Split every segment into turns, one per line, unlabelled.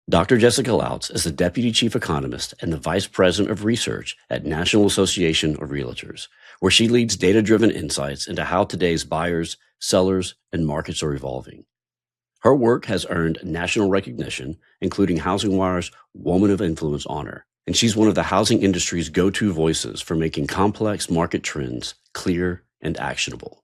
Dr. Jessica Lautz is the Deputy Chief Economist and the Vice President of Research at National Association of Realtors, where she leads data-driven insights into how today's buyers, sellers, and markets are evolving. Her work has earned national recognition, including HousingWire's Woman of Influence honor, and she's one of the housing industry's go-to voices for making complex market trends clear and actionable.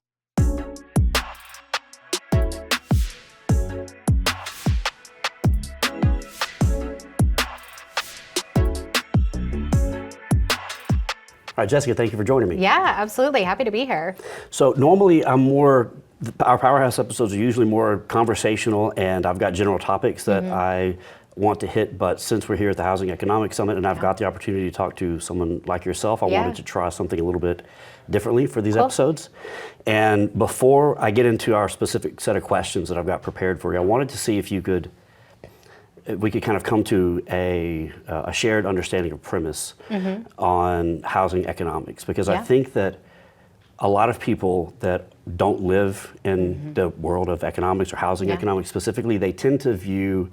All right, Jessica, thank you for joining me.
Yeah, absolutely. Happy to be here.
So normally our Powerhouse episodes are usually more conversational, and I've got general topics that I want to hit, but since we're here at the Housing Economics Summit and I've got the opportunity to talk to someone like yourself, I wanted to try something a little bit differently for these episodes. And before I get into our specific set of questions that I've got prepared for you, I wanted to see if we could kind of come to a shared understanding of premise on housing economics, because I think that a lot of people that don't live in the world of economics or housing economics specifically, they tend to view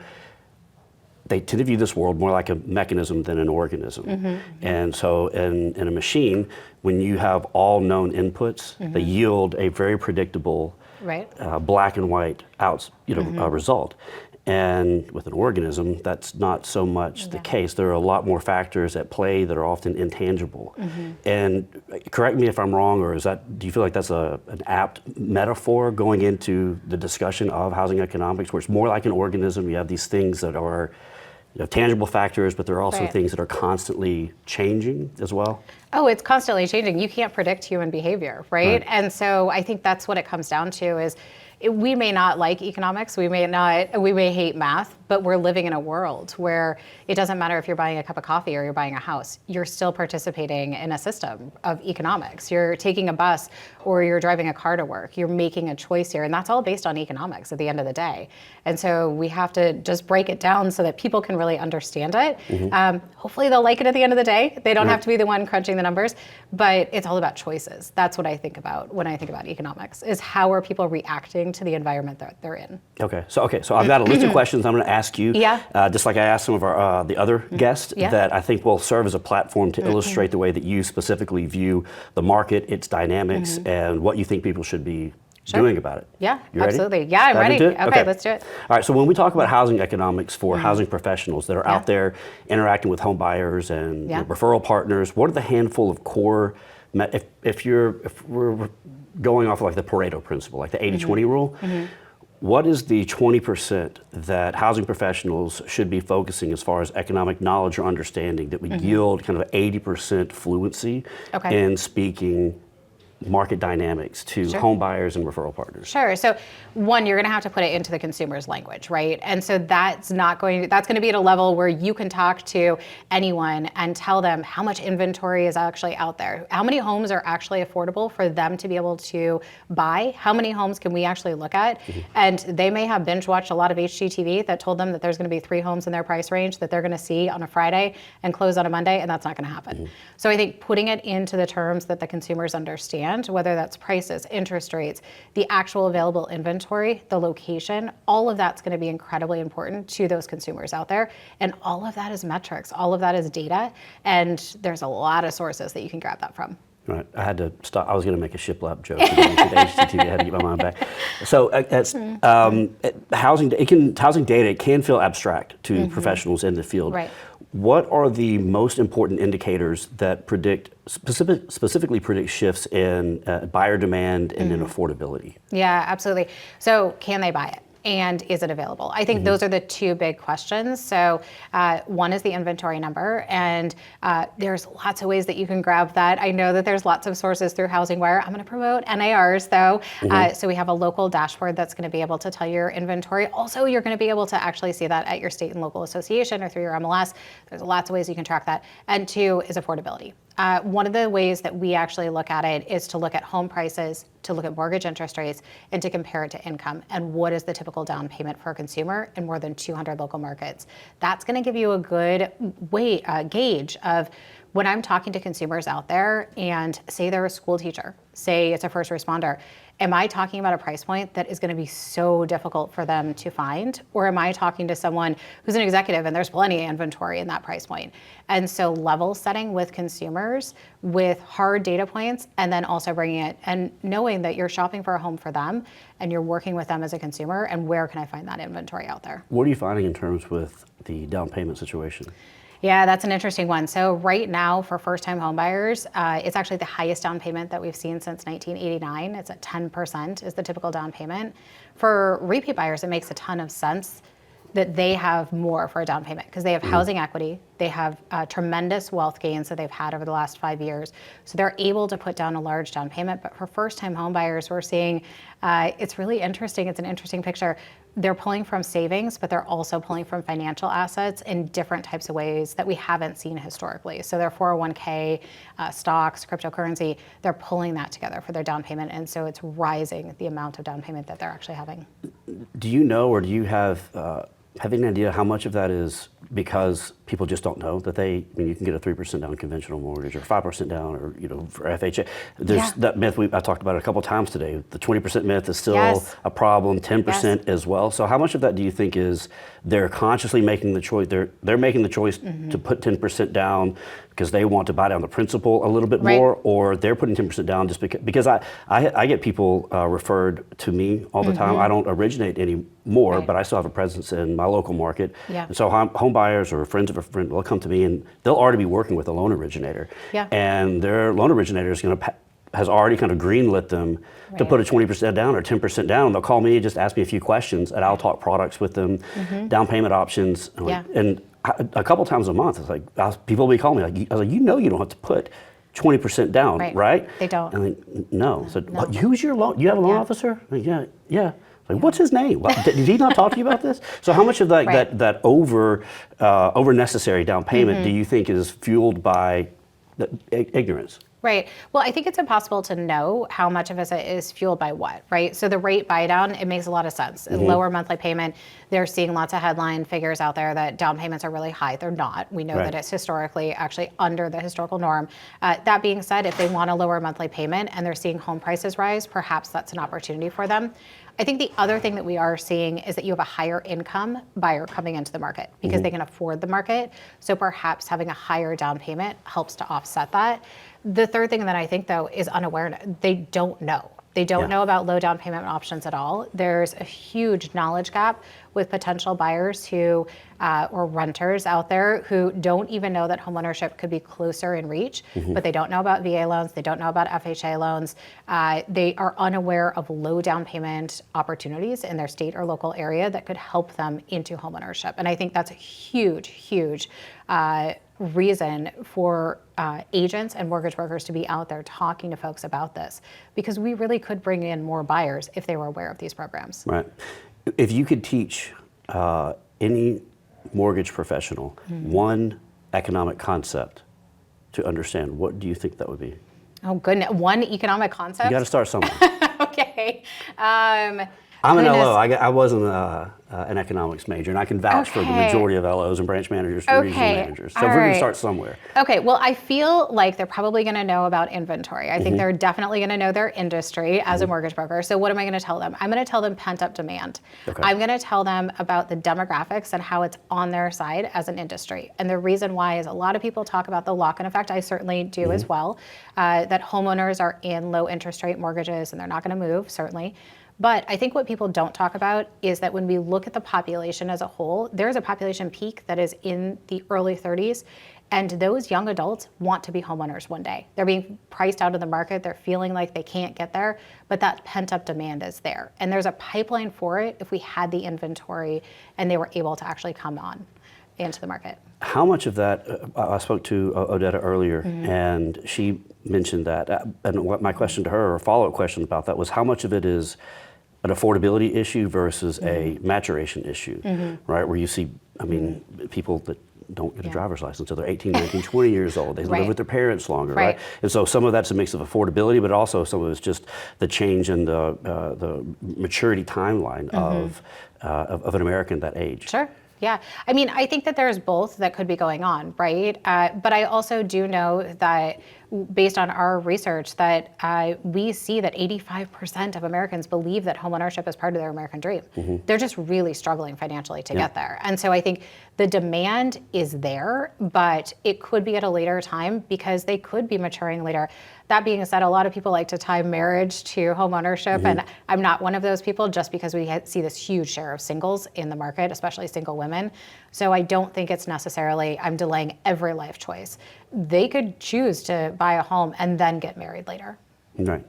this world more like a mechanism than an organism. And so in a machine, when you have all known inputs, they yield a very predictable black and white result. And with an organism, that's not so much the case. There are a lot more factors at play that are often intangible. And correct me if I'm wrong, or do you feel like that's an apt metaphor going into the discussion of housing economics, where it's more like an organism? You have these things that are tangible factors, but there are also things that are constantly changing as well.
Oh, it's constantly changing. You can't predict human behavior, right? And so I think that's what it comes down to is, we may not like economics, we may hate math, but we're living in a world where it doesn't matter if you're buying a cup of coffee or you're buying a house, you're still participating in a system of economics. You're taking a bus or you're driving a car to work, you're making a choice here, and that's all based on economics at the end of the day. And so we have to just break it down so that people can really understand it. Hopefully they'll like it at the end of the day. They don't have to be the one crunching the numbers, but it's all about choices. That's what I think about when I think about economics, is how are people reacting to the environment that they're in.
Okay, so I've got a list of questions I'm going to ask you, just like I asked some of our the other guests, that I think will serve as a platform to illustrate the way that you specifically view the market, its dynamics, and what you think people should be doing about it.
Yeah,
you ready?
Absolutely. Yeah, I'm ready. Okay, let's do it.
All right, so when we talk about housing economics for housing professionals that are out there interacting with home buyers and referral partners, what are the handful of core, if we're going off of like the Pareto principle, like the 80-20 rule, what is the 20% that housing professionals should be focusing as far as economic knowledge or understanding that would yield kind of 80% fluency in speaking market dynamics to home buyers and referral partners?
Sure. So one, you're going to have to put it into the consumer's language, right? And so that's going to be at a level where you can talk to anyone and tell them how much inventory is actually out there. How many homes are actually affordable for them to be able to buy? How many homes can we actually look at? And they may have binge watched a lot of HGTV that told them that there's going to be 3 homes in their price range that they're going to see on a Friday and close on a Monday, and that's not going to happen. So I think putting it into the terms that the consumers understand, whether that's prices, interest rates, the actual available inventory, the location, all of that's going to be incredibly important to those consumers out there. And all of that is metrics, all of that is data, and there's a lot of sources that you can grab that from.
Right. I had to stop. I was going to make a shiplap joke. HGTV, I had to get my mind back. So housing data, it can feel abstract to professionals in the field.
Right.
What are the most important indicators that specifically predict shifts in buyer demand and in affordability?
Yeah, absolutely. So can they buy it? And is it available? I think those are the 2 big questions. So one is the inventory number, and there's lots of ways that you can grab that. I know that there's lots of sources through HousingWire. I'm going to promote NARs though. So we have a local dashboard that's going to be able to tell your inventory. Also, you're going to be able to actually see that at your state and local association or through your MLS. There's lots of ways you can track that. And 2 is affordability. One of the ways that we actually look at it is to look at home prices, to look at mortgage interest rates, and to compare it to income. And what is the typical down payment for a consumer in more than 200 local markets? That's going to give you a good gauge of when I'm talking to consumers out there, and say they're a school teacher, say it's a first responder, am I talking about a price point that is going to be so difficult for them to find? Or am I talking to someone who's an executive and there's plenty of inventory in that price point? And so level setting with consumers with hard data points, and then also bringing it and knowing that you're shopping for a home for them and you're working with them as a consumer, and where can I find that inventory out there?
What are you finding in terms with the down payment situation?
Yeah, that's an interesting one. So right now for first-time homebuyers, it's actually the highest down payment that we've seen since 1989. It's at 10% is the typical down payment. For repeat buyers, it makes a ton of sense that they have more for a down payment because they have housing equity, they have tremendous wealth gains that they've had over the last 5 years. So they're able to put down a large down payment. But for first-time home buyers, we're seeing, it's really interesting. It's an interesting picture. They're pulling from savings, but they're also pulling from financial assets in different types of ways that we haven't seen historically. So their 401k, stocks, cryptocurrency, they're pulling that together for their down payment. And so it's rising the amount of down payment that they're actually having.
Do you know, or do you have any idea how much of that is because people just don't know that you can get a 3% down conventional mortgage or 5% down, or for FHA. There's that myth I talked about it a couple times today. The 20% myth is still a problem, 10% as well. So how much of that do you think is they're consciously making the choice? They're making the choice to put 10% down because they want to buy down the principal a little bit more, or they're putting 10% down just because I get people referred to me all the time. I don't originate anymore, but I still have a presence in my local market. And so home buyers or friends of a friend will come to me, and they'll already be working with a loan originator. And their loan originator is has already kind of greenlit them to put a 20% down or 10% down. They'll call me and just ask me a few questions, and I'll talk products with them, down payment options. And a couple times a month, it's like people will be calling me. I was like, you don't have to put 20% down, right?
They don't.
I'm like, no. So who's your loan? You have a loan officer? I'm like, yeah. Like, what's his name? Well, did he not talk to you about this? So how much of that over necessary down payment do you think is fueled by ignorance?
Right. Well, I think it's impossible to know how much of it is fueled by what, right? So the rate buy down, it makes a lot of sense. Lower monthly payment, they're seeing lots of headline figures out there that down payments are really high. They're not. We know that it's historically actually under the historical norm. That being said, if they want a lower monthly payment and they're seeing home prices rise, perhaps that's an opportunity for them. I think the other thing that we are seeing is that you have a higher income buyer coming into the market because they can afford the market. So perhaps having a higher down payment helps to offset that. The third thing that I think, though, is unawareness. They don't know. They don't know about low down payment options at all. There's a huge knowledge gap with potential buyers who, or renters out there who don't even know that homeownership could be closer in reach, but they don't know about VA loans, they don't know about FHA loans. They are unaware of low down payment opportunities in their state or local area that could help them into homeownership. And I think that's a huge reason for agents and mortgage brokers to be out there talking to folks about this, because we really could bring in more buyers if they were aware of these programs.
Right. If you could teach any mortgage professional one economic concept to understand, what do you think that would be?
Oh, goodness. One economic concept?
You got to start somewhere.
Okay.
I'm an LO. I wasn't an economics major, and I can vouch for the majority of LOs and branch managers and regional managers. So if we're going to start somewhere.
Okay, well, I feel like they're probably going to know about inventory. I think they're definitely going to know their industry as a mortgage broker. So what am I going to tell them? I'm going to tell them pent-up demand. I'm going to tell them about the demographics and how it's on their side as an industry. And the reason why is a lot of people talk about the lock-in effect. I certainly do as well, that homeowners are in low interest rate mortgages and they're not going to move, certainly. But I think what people don't talk about is that when we look at the population as a whole, there's a population peak that is in the early 30s, and those young adults want to be homeowners one day. They're being priced out of the market. They're feeling like they can't get there, but that pent-up demand is there. And there's a pipeline for it if we had the inventory and they were able to actually come on into the market.
How much of that, I spoke to Odetta earlier, and she mentioned that, and what my question to her, or follow-up question about that, was how much of it is an affordability issue versus a maturation issue, right? Where you see, people that don't get a driver's license until they're 18, 19, 20 years old. They live with their parents longer, right? And so some of that's a mix of affordability, but also some of it's just the change in the maturity timeline of an American that age.
Sure. Yeah, I think that there's both that could be going on, right? But I also do know that based on our research, that we see that 85% of Americans believe that homeownership is part of their American dream. They're just really struggling financially to get there. And so I think the demand is there, but it could be at a later time because they could be maturing later. That being said, a lot of people like to tie marriage to homeownership, and I'm not one of those people, just because we see this huge share of singles in the market, especially single women. So I don't think it's necessarily I'm delaying every life choice. They could choose to buy a home and then get married later.
Right.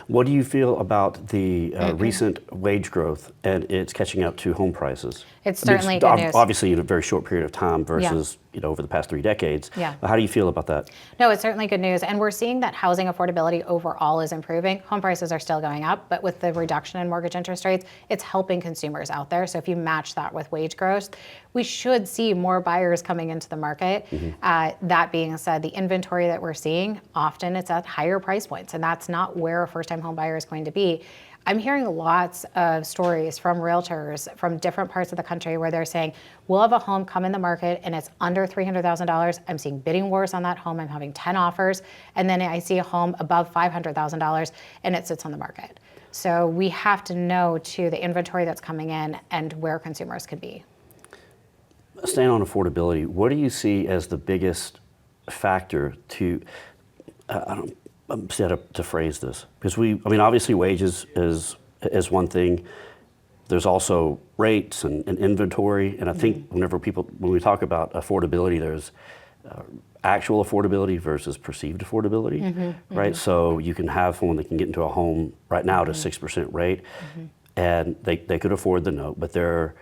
What do you feel about the recent wage growth and it's catching up to home prices?
It's certainly good news.
Obviously, in a very short period of time versus over the past 3 decades.
Yeah.
But how do you feel about that?
No, it's certainly good news. And we're seeing that housing affordability overall is improving. Home prices are still going up, but with the reduction in mortgage interest rates, it's helping consumers out there. So if you match that with wage growth, we should see more buyers coming into the market. That being said, the inventory that we're seeing, often it's at higher price points, and that's not where a first-time home buyer is going to be. I'm hearing lots of stories from realtors from different parts of the country where they're saying, we'll have a home come in the market and it's under $300,000. I'm seeing bidding wars on that home. I'm having 10 offers. And then I see a home above $500,000 and it sits on the market. So we have to know too the inventory that's coming in and where consumers could be.
Staying on affordability, what do you see as the biggest factor to, I'm set up to phrase this, because obviously wages is one thing. There's also rates and inventory, and I think when we talk about affordability, there's actual affordability versus perceived affordability, right? So you can have someone that can get into a home right now at a 6% rate, and they could afford the note, but they're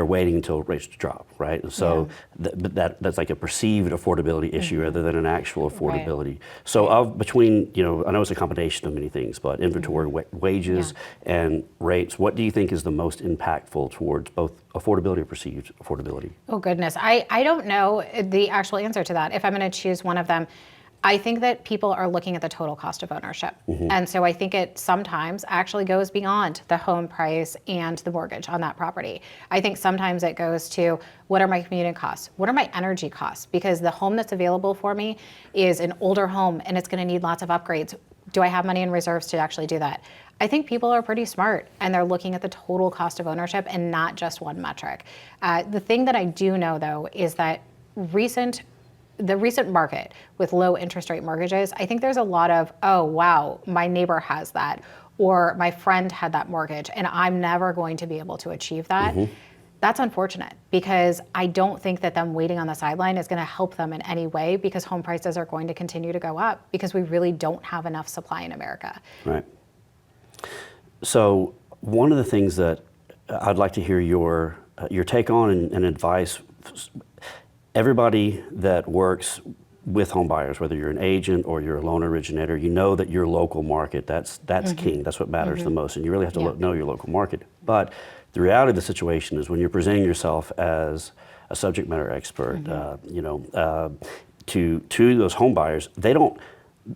waiting until rates drop, right? And so that's like a perceived affordability issue rather than an actual affordability. Right. So between, I know it's a combination of many things, but inventory, wages, and rates, what do you think is the most impactful towards both affordability or perceived affordability? Oh
goodness, I don't know the actual answer to that. If I'm gonna choose one of them, I think that people are looking at the total cost of ownership. And so I think it sometimes actually goes beyond the home price and the mortgage on that property. I think sometimes it goes to, what are my commuting costs? What are my energy costs? Because the home that's available for me is an older home and it's gonna need lots of upgrades. Do I have money in reserves to actually do that? I think people are pretty smart and they're looking at the total cost of ownership and not just one metric. The thing that I do know though is that the recent market with low interest rate mortgages, I think there's a lot of, oh wow, my neighbor has that, or my friend had that mortgage and I'm never going to be able to achieve that. That's unfortunate because I don't think that them waiting on the sideline is going to help them in any way, because home prices are going to continue to go up because we really don't have enough supply in America.
Right. So one of the things that I'd like to hear your take on and advice. Everybody that works with home buyers, whether you're an agent or you're a loan originator, you know that your local market, that's king. That's what matters the most. And you really have to know your local market. But the reality of the situation is when you're presenting yourself as a subject matter expert, to those home buyers,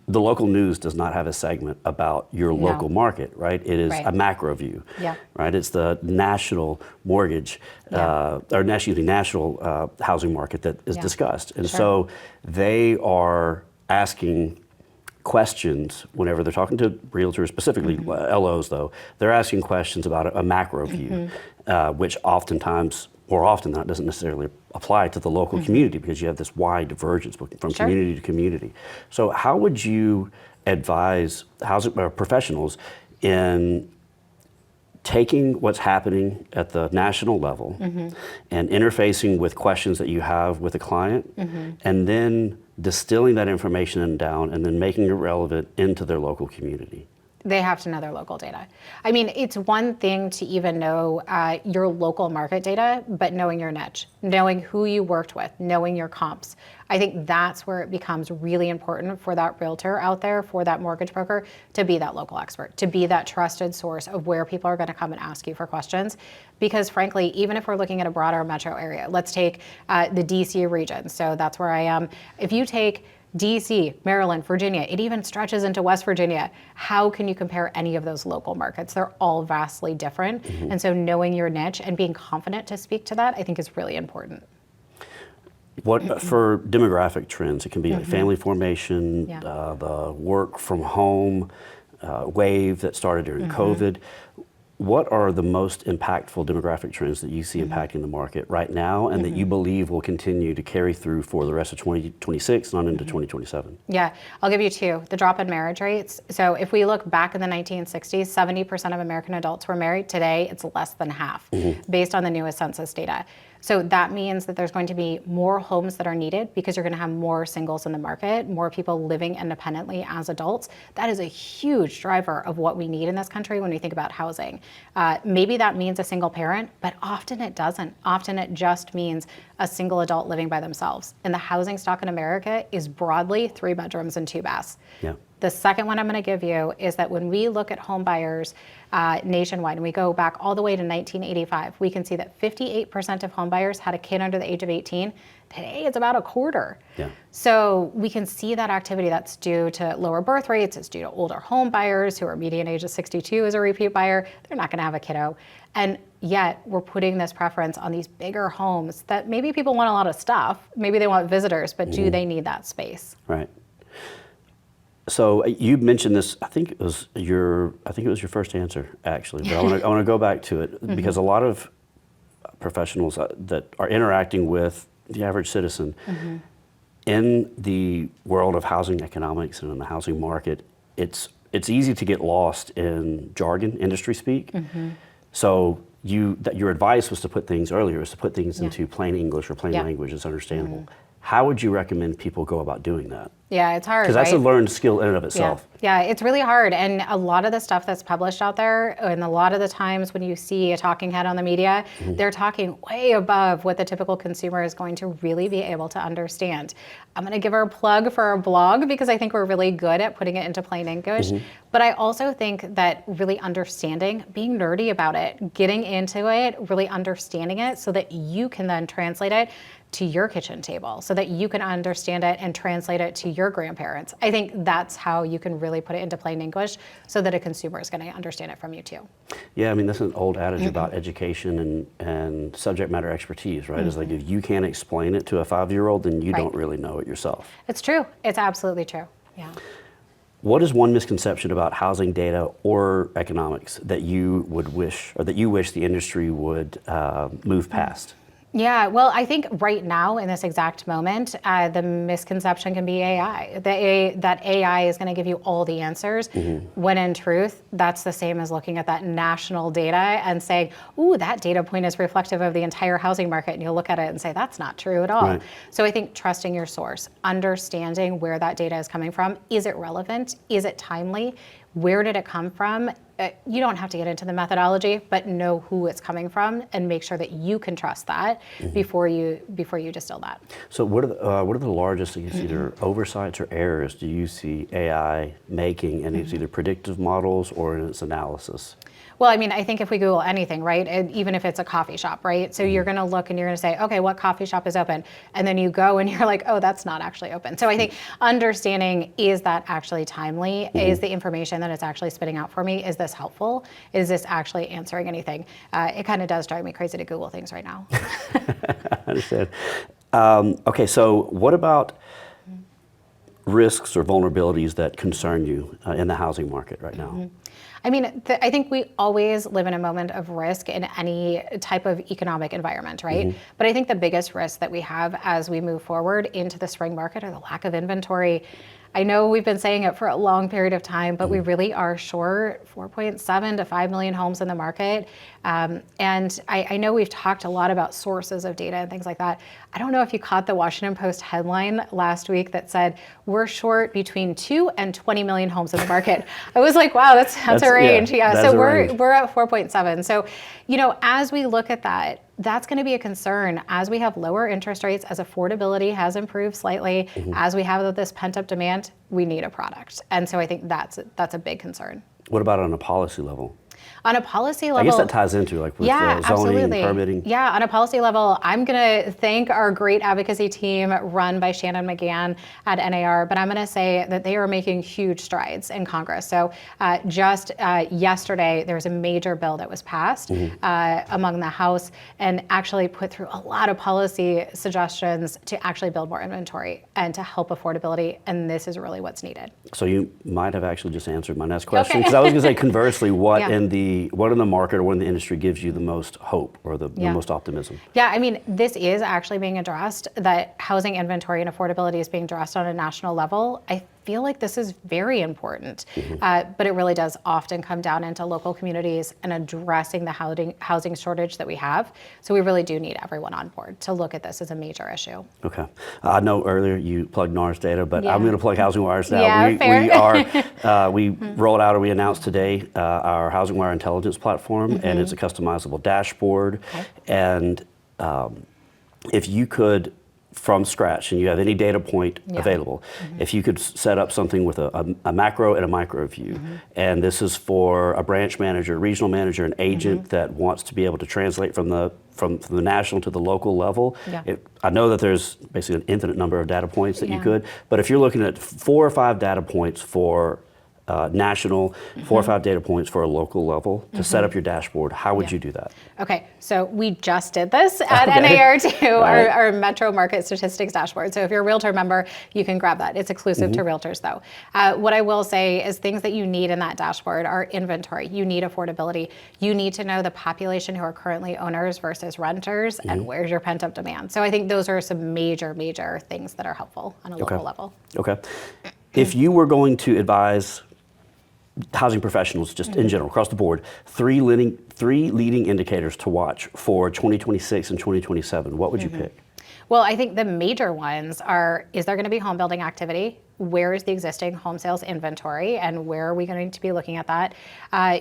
the local news does not have a segment about your local market, right? It is a macro view, right? It's the national mortgage, national housing market that is discussed. And so they are asking questions whenever they're talking to realtors, specifically LOs though, they're asking questions about a macro view, which more often than not doesn't necessarily apply to the local community, because you have this wide divergence from community to community. So how would you advise housing professionals in taking what's happening at the national level and interfacing with questions that you have with a client, and then distilling that information down and then making it relevant into their local community?
They have to know their local data. I mean, it's one thing to even know your local market data, but knowing your niche, knowing who you worked with, knowing your comps. I think that's where it becomes really important for that realtor out there, for that mortgage broker, to be that local expert, to be that trusted source of where people are going to come and ask you for questions. Because frankly, even if we're looking at a broader metro area, let's take the DC region. So that's where I am. If you take DC, Maryland, Virginia, it even stretches into West Virginia. How can you compare any of those local markets? They're all vastly different. And so knowing your niche and being confident to speak to that, I think is really important.
What for demographic trends? It can be like family formation,
Yeah.
the work from home wave that started during COVID. What are the most impactful demographic trends that you see impacting the market right now and that you believe will continue to carry through for the rest of 2026 and on into 2027?
Yeah, I'll give you two. The drop in marriage rates. So if we look back in the 1960s, 70% of American adults were married. Today, it's less than half, based on the newest census data. So that means that there's going to be more homes that are needed because you're going to have more singles in the market, more people living independently as adults. That is a huge driver of what we need in this country when we think about housing. Maybe that means a single parent, but often it doesn't. Often it just means a single adult living by themselves. And the housing stock in America is broadly 3 bedrooms and 2 baths.
Yeah.
The second one I'm going to give you is that when we look at home buyers nationwide, and we go back all the way to 1985, we can see that 58% of home buyers had a kid under the age of 18. Today, it's about a quarter.
Yeah.
So we can see that activity that's due to lower birth rates. It's due to older home buyers who are median age of 62 as a repeat buyer. They're not going to have a kiddo. And yet we're putting this preference on these bigger homes that maybe people want a lot of stuff. Maybe they want visitors, but do they need that space?
Right. So you mentioned this. I think it was your first answer actually. But I want to go back to it because a lot of professionals that are interacting with the average citizen in the world of housing economics and in the housing market, it's easy to get lost in jargon, industry speak. So your advice was to put things into plain English or plain language that's understandable. How would you recommend people go about doing that?
Yeah, it's hard,
because that's
right?
a learned skill in and of itself.
Yeah, it's really hard. And a lot of the stuff that's published out there, and a lot of the times when you see a talking head on the media, they're talking way above what the typical consumer is going to really be able to understand. I'm going to give her a plug for our blog because I think we're really good at putting it into plain English. But I also think that really understanding, being nerdy about it, getting into it, really understanding it so that you can then translate it to your kitchen table, so that you can understand it and translate it to your grandparents. I think that's how you can really put it into plain English so that a consumer is going to understand it from you too.
Yeah, I mean, that's an old adage about education and subject matter expertise, right? It's like if you can't explain it to a 5-year-old, then you don't really know it yourself.
It's true. It's absolutely true. Yeah.
What is one misconception about housing data or economics that you would wish, or that you wish the industry would move past?
Yeah, well, I think right now in this exact moment, the misconception can be AI. That AI is going to give you all the answers, when in truth, that's the same as looking at that national data and saying, ooh, that data point is reflective of the entire housing market. And you'll look at it and say, that's not true at all.
Right.
So I think trusting your source, understanding where that data is coming from. Is it relevant? Is it timely? Where did it come from? You don't have to get into the methodology, but know who it's coming from and make sure that you can trust that before you distill that.
So what are the largest, I guess, either oversights or errors do you see AI making in its either predictive models or in its analysis?
Well, I mean, I think if we Google anything, right, and even if it's a coffee shop, right, so you're going to look and you're going to say, okay, what coffee shop is open? And then you go and you're like, oh, that's not actually open. So I think understanding, is that actually timely? Is the information that it's actually spitting out for me, is this helpful? Is this actually answering anything? It kind of does drive me crazy to Google things right now.
I understand. Okay, so what about risks or vulnerabilities that concern you in the housing market right now?
I mean, I think we always live in a moment of risk in any type of economic environment, right? But I think the biggest risk that we have as we move forward into the spring market are the lack of inventory. I know we've been saying it for a long period of time, but we really are short 4.7 to 5 million homes in the market. And I know we've talked a lot about sources of data and things like that. I don't know if you caught the Washington Post headline last week that said, we're short between 2 and 20 million homes in the market. I was like, wow, that's a range. Yeah, so we're at 4.7. So, you know, as we look at that, that's going to be a concern as we have lower interest rates, as affordability has improved slightly, as we have this pent-up demand, we need a product. And so I think that's a big concern.
What about on a policy level?
On a policy level,
I guess that ties into like with
yeah,
zoning
absolutely.
and permitting.
Yeah, on a policy level, I'm going to thank our great advocacy team run by Shannon McGann at NAR, but I'm going to say that they are making huge strides in Congress. So just yesterday, there was a major bill that was passed among the House and actually put through a lot of policy suggestions to actually build more inventory and to help affordability. And this is really what's needed.
So you might have actually just answered my next question, because I was going to say conversely, what in the market or what in the industry gives you the most hope or the most optimism?
Yeah, I mean, this is actually being addressed, that housing inventory and affordability is being addressed on a national level. I feel like this is very important, but it really does often come down into local communities and addressing the housing shortage that we have. So we really do need everyone on board to look at this as a major issue.
Okay. I know earlier you plugged NAR's data, but I'm going to plug HousingWire's now.
Yeah, fair.
We rolled out, or we announced today, our HousingWire intelligence platform, and it's a customizable dashboard. And if you could, from scratch, and you have any data point available, if you could set up something with a macro and a micro view, and this is for a branch manager, regional manager, an agent that wants to be able to translate from the national to the local level. I know that there's basically an infinite number of data points that you could, but if you're looking at 4 or 5 data points for national, 4 or 5 data points for a local level to set up your dashboard, how would you do that?
Okay, so we just did this at NAR too, our Metro Market Statistics dashboard. So if you're a Realtor member, you can grab that. It's exclusive to Realtors though. What I will say is things that you need in that dashboard are inventory. You need affordability. You need to know the population who are currently owners versus renters and where's your pent-up demand. So I think those are some major things that are helpful on a local level.
Okay. If you were going to advise housing professionals, just in general, across the board, three leading indicators to watch for 2026 and 2027, what would you pick?
Well, I think the major ones are, is there going to be home building activity? Where is the existing home sales inventory, and where are we going to be looking at that?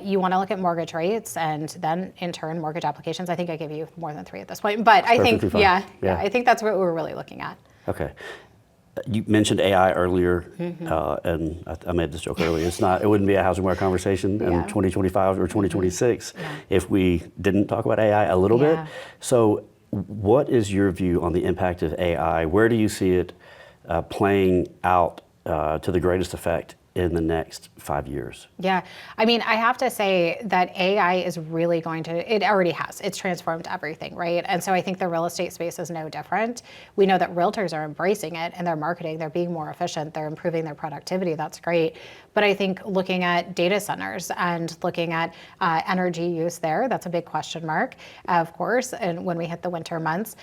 You want to look at mortgage rates, and then in turn mortgage applications. I think I gave you more than 3 at this point, but I think I think that's what we're really looking at.
Okay. You mentioned AI earlier, and I made this joke earlier. It wouldn't be a HousingWire conversation in 2025 or 2026 if we didn't talk about AI a little bit. So, what is your view on the impact of AI? Where do you see it playing out to the greatest effect in the next 5 years?
Yeah, I mean, I have to say that AI is really it already has. It's transformed everything, right? And so I think the real estate space is no different. We know that realtors are embracing it and they're marketing, they're being more efficient, they're improving their productivity, that's great. But I think looking at data centers and looking at energy use there, that's a big question mark, of course, and when we hit the winter months,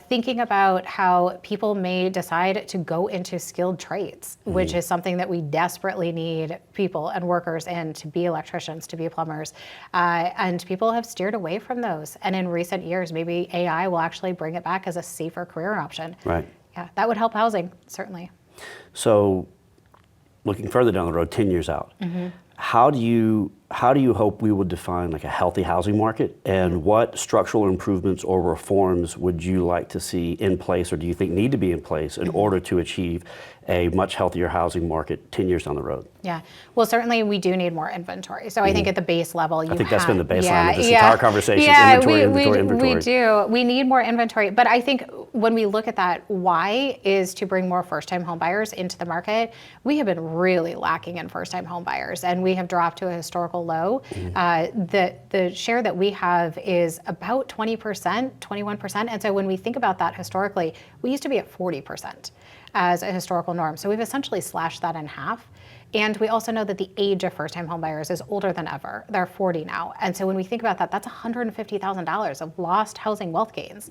thinking about how people may decide to go into skilled trades, which is something that we desperately need people and workers in, to be electricians, to be plumbers, and people have steered away from those. And in recent years, maybe AI will actually bring it back as a safer career option.
Right.
Yeah, that would help housing, certainly.
So, looking further down the road, 10 years out, how do you hope we would define like a healthy housing market, and what structural improvements or reforms would you like to see in place, or do you think need to be in place in order to achieve a much healthier housing market 10 years down the road?
Yeah, well, certainly we do need more inventory. So I think at the base level,
I think that's been the baseline of this entire conversation.
We do. We need more inventory. But I think when we look at that, why is to bring more first-time home buyers into the market. We have been really lacking in first-time home buyers, and we have dropped to a historical low. The share that we have is about 20%, 21%. And so when we think about that historically, we used to be at 40% as a historical norm. So we've essentially slashed that in half. And we also know that the age of first-time home buyers is older than ever. They're 40 now. And so when we think about that, that's $150,000 of lost housing wealth gains.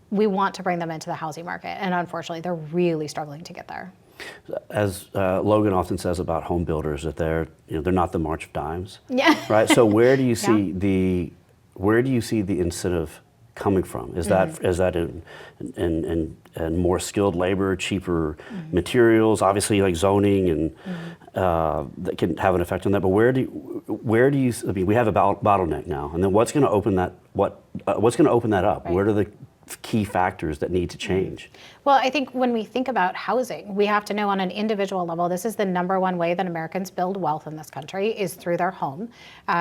We want to bring them into the housing market. And unfortunately, they're really struggling to get there.
As Logan often says about home builders, that they're not the March of Dimes.
Yeah.
Right. So where do you see the incentive coming from? Is that in more skilled labor, cheaper materials? Obviously, like zoning and that can have an effect on that. But where do you? I mean, we have a bottleneck now, and then what's going to open that? What's going to open that up?
Right.
Where do the key factors that need to change?
Well, I think when we think about housing, we have to know on an individual level, this is the number one way that Americans build wealth in this country is through their home.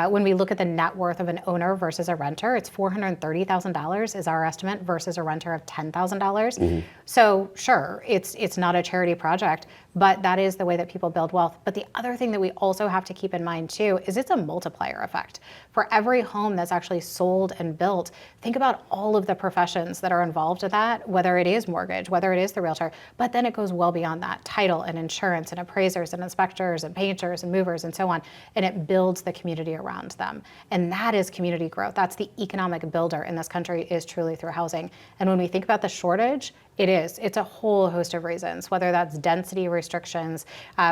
When we look at the net worth of an owner versus a renter, it's $430,000 is our estimate versus a renter of $10,000. So sure, it's not a charity project, but that is the way that people build wealth. But the other thing that we also have to keep in mind too is it's a multiplier effect. For every home that's actually sold and built, think about all of the professions that are involved in that, whether it is mortgage, whether it is the realtor, but then it goes well beyond that. Title and insurance and appraisers and inspectors and painters and movers and so on. And it builds the community around them. And that is community growth. That's the economic builder in this country is truly through housing. And when we think about the shortage, it's a whole host of reasons, whether that's density restrictions,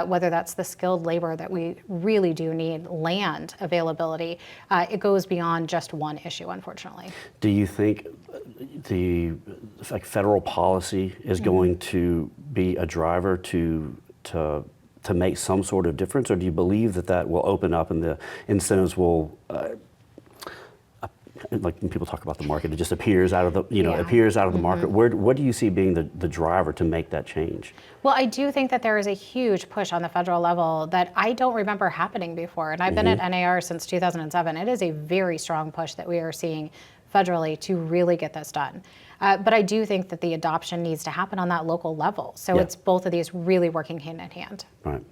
whether that's the skilled labor that we really do need, land availability. It goes beyond just one issue, unfortunately.
Do you think the federal policy is going to be a driver to make some sort of difference, or do you believe that will open up and the incentives will like when people talk about the market, it just appears out of the appears out of the market. What do you see being the driver to make that change? Well,
I do think that there is a huge push on the federal level that I don't remember happening before. And I've been at NAR since 2007. It is a very strong push that we are seeing federally to really get this done. But I do think that the adoption needs to happen on that local level. So it's both of these really working hand in hand.
Right.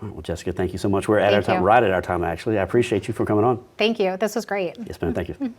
Well, Jessica, thank you so much. We're at our time, right at our time, actually. I appreciate you for coming on.
Thank you. This was great.
Yes, ma'am. Thank you.